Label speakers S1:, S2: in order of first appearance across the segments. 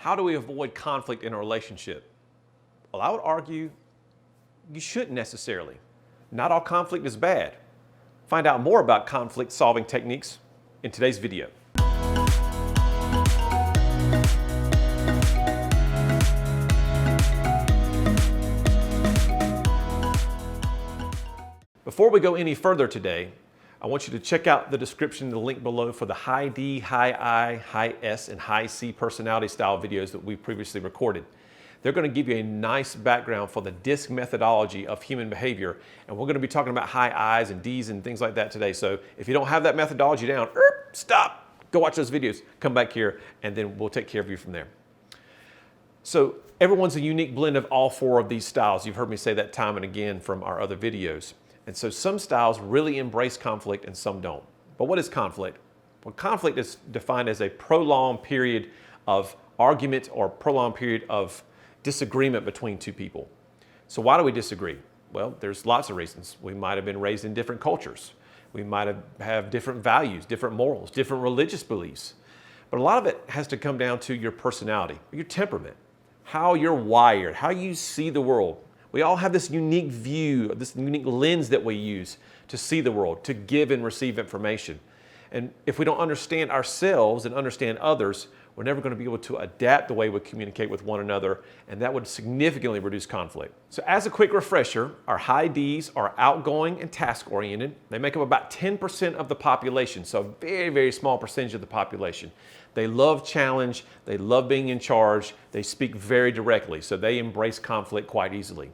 S1: How do we avoid conflict in a relationship? Well, I would argue you shouldn't necessarily. Not all conflict is bad. Find out more about conflict solving techniques in today's video. Before we go any further today, I want you to check out the description, the link below for the high D, high I, high S, and high C personality style videos that we previously recorded. They're going to give you a nice background for the DISC methodology of human behavior, and we're going to be talking about high I's and D's and things like that today. So if you don't have that methodology down, stop, go watch those videos, come back here, and then we'll take care of you from there. So everyone's a unique blend of all four of these styles. You've heard me say that time and again from our other videos. And so some styles really embrace conflict and some don't. But what is conflict? Well, conflict is defined as a prolonged period of argument or prolonged period of disagreement between two people. So why do we disagree? Well, there's lots of reasons. We might have been raised in different cultures. We might have different values, different morals, different religious beliefs. But a lot of it has to come down to your personality, your temperament, how you're wired, how you see the world. We all have this unique view, this unique lens that we use to see the world, to give and receive information. And if we don't understand ourselves and understand others, we're never going to be able to adapt the way we communicate with one another, and that would significantly reduce conflict. So as a quick refresher, our high Ds are outgoing and task-oriented. They make up about 10% of the population, so a very, very small percentage of the population. They love challenge, they love being in charge, they speak very directly, so they embrace conflict quite easily.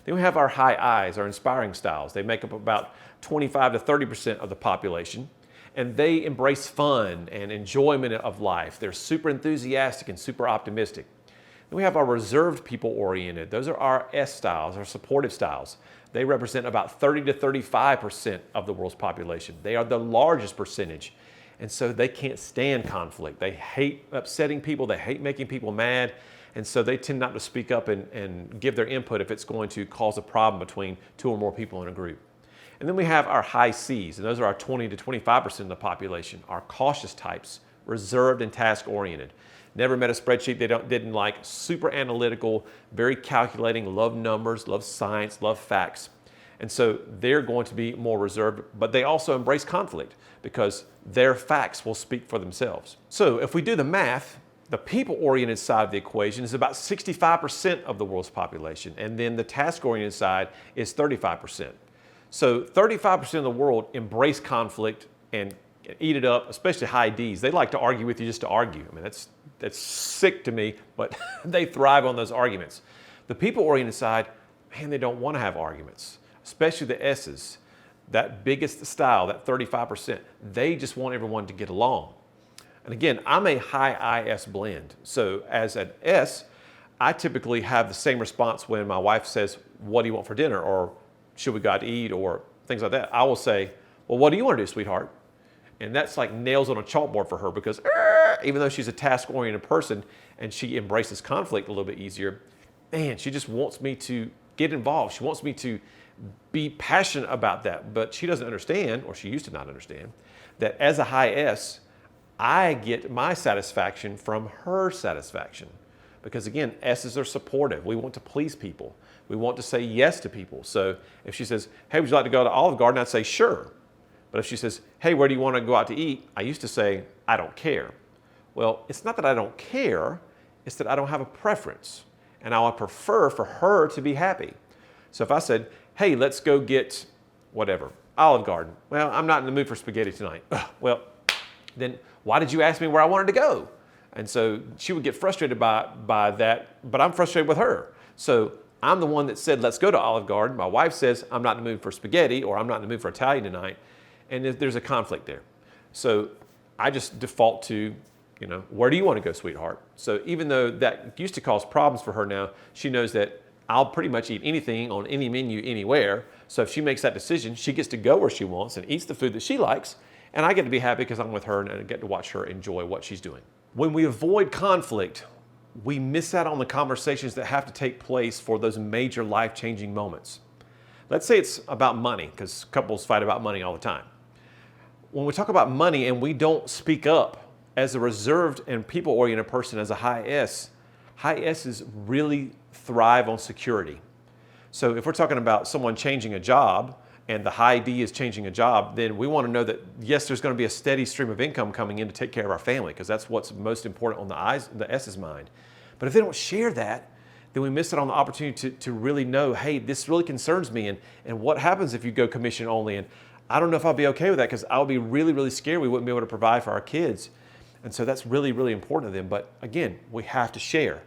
S1: Then we have our high I's, our inspiring styles. They make up about 25 to 30% of the population, and they embrace fun and enjoyment of life. They're super enthusiastic and super optimistic. Then we have our reserved people-oriented. Those are our S styles, our supportive styles. They represent about 30 to 35% of the world's population. They are the largest percentage, and so they can't stand conflict. They hate upsetting people, they hate making people mad, and so they tend not to speak up and give their input if it's going to cause a problem between two or more people in a group. And then we have our high C's, and those are our 20 to 25% of the population, our cautious types, reserved and task-oriented. Never met a spreadsheet they didn't like, super analytical, very calculating, love numbers, love science, love facts. And so they're going to be more reserved, but they also embrace conflict because their facts will speak for themselves. So if we do the math, the people-oriented side of the equation is about 65% of the world's population, and then the task-oriented side is 35%. So 35% of the world embrace conflict and eat it up, especially high Ds. They like to argue with you just to argue. I mean, that's sick to me, but they thrive on those arguments. The people-oriented side, man, they don't want to have arguments, especially the S's. That biggest style, that 35%, they just want everyone to get along. And again, I'm a high IS blend. So as an S, I typically have the same response when my wife says, "What do you want for dinner?" or "Should we go out to eat?" or things like that. I will say, "Well, what do you want to do, sweetheart?" And that's like nails on a chalkboard for her because even though she's a task-oriented person and she embraces conflict a little bit easier, man, she just wants me to get involved. She wants me to be passionate about that. But she doesn't understand, or she used to not understand, that as a high S, I get my satisfaction from her satisfaction. Because again, S's are supportive. We want to please people. We want to say yes to people. So if she says, "Hey, would you like to go to Olive Garden?" I'd say, "Sure." But if she says, "Hey, where do you want to go out to eat?" I used to say, "I don't care." Well, it's not that I don't care, it's that I don't have a preference. And I would prefer for her to be happy. So if I said, "Hey, let's go get whatever, Olive Garden." "Well, I'm not in the mood for spaghetti tonight." Well, then why did you ask me where I wanted to go? And so she would get frustrated by that, but I'm frustrated with her. So I'm the one that said, "Let's go to Olive Garden." My wife says, "I'm not in the mood for spaghetti," or "I'm not in the mood for Italian tonight." And there's a conflict there. So I just default to, "Where do you want to go, sweetheart?" So even though that used to cause problems for her, now she knows that I'll pretty much eat anything on any menu anywhere. So if she makes that decision, she gets to go where she wants and eats the food that she likes. And I get to be happy because I'm with her and I get to watch her enjoy what she's doing. When we avoid conflict, we miss out on the conversations that have to take place for those major life-changing moments. Let's say it's about money, because couples fight about money all the time. When we talk about money and we don't speak up as a reserved and people-oriented person, as a high S, High S's really thrive on security. So if we're talking about someone changing a job and the high D is changing a job, then we want to know that, yes, there's going to be a steady stream of income coming in to take care of our family, because that's what's most important on the S's mind. But if they don't share that, then we miss it on the opportunity to really know, hey, this really concerns me, and what happens if you go commission only? And I don't know if I'll be okay with that, because I'll be really, really scared we wouldn't be able to provide for our kids. And so that's really, really important to them. But again, we have to share.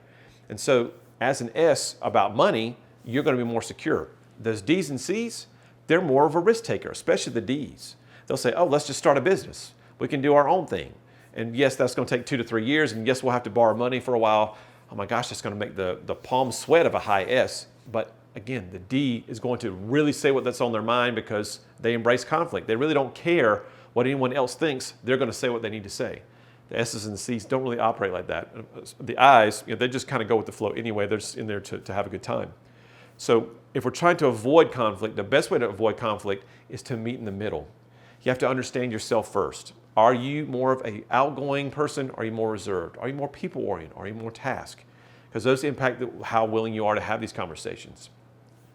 S1: And so as an S about money, you're going to be more secure. Those D's and C's, they're more of a risk taker, especially the D's. They'll say, oh, let's just start a business. We can do our own thing. And yes, that's going to take 2 to 3 years. And yes, we'll have to borrow money for a while. Oh my gosh, that's going to make the palm sweat of a high S. But again, the D is going to really say that's on their mind, because they embrace conflict. They really don't care what anyone else thinks. They're going to say what they need to say. The S's and the C's don't really operate like that. The I's, they just kind of go with the flow anyway. They're just in there to have a good time. So if we're trying to avoid conflict, the best way to avoid conflict is to meet in the middle. You have to understand yourself first. Are you more of an outgoing person? Are you more reserved? Are you more people-oriented? Are you more task? Because those impact how willing you are to have these conversations.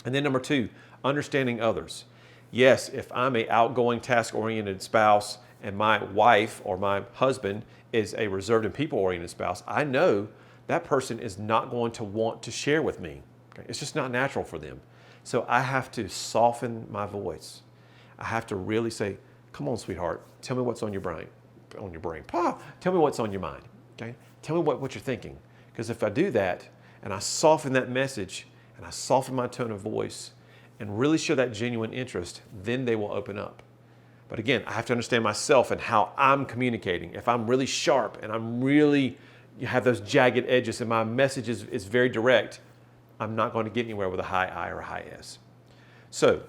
S1: And then number 2, understanding others. Yes, if I'm an outgoing, task-oriented spouse and my wife or my husband is a reserved and people-oriented spouse, I know that person is not going to want to share with me. Okay? It's just not natural for them. So I have to soften my voice. I have to really say, come on, sweetheart, tell me what's on your brain. Pa, tell me what's on your mind. Okay? Tell me what you're thinking. Because if I do that and I soften that message and I soften my tone of voice and really show that genuine interest, then they will open up. But again, I have to understand myself and how I'm communicating. If I'm really sharp and you have those jagged edges and my message is very direct, I'm not going to get anywhere with a high I or a high S. So,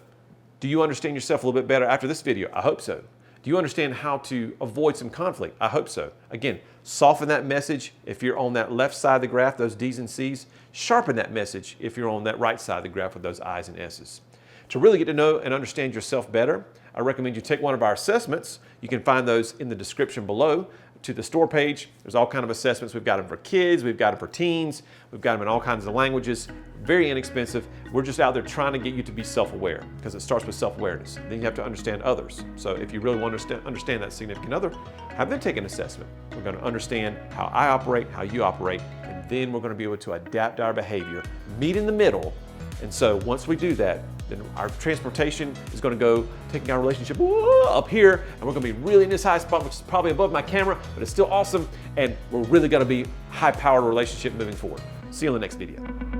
S1: do you understand yourself a little bit better after this video? I hope so. Do you understand how to avoid some conflict? I hope so. Again, soften that message if you're on that left side of the graph, those D's and C's. Sharpen that message if you're on that right side of the graph with those I's and S's. To really get to know and understand yourself better, I recommend you take one of our assessments. You can find those in the description below to the store page. There's all kinds of assessments. We've got them for kids, we've got them for teens, we've got them in all kinds of languages. Very inexpensive. We're just out there trying to get you to be self-aware, because it starts with self-awareness. Then you have to understand others. So if you really want to understand that significant other, have them take an assessment. We're going to understand how I operate, how you operate, and then we're going to be able to adapt our behavior, meet in the middle. And so once we do that, then our transportation is going to go taking our relationship up here, and we're going to be really in this high spot, which is probably above my camera, but it's still awesome, and we're really going to be high-powered relationship moving forward. See you in the next video.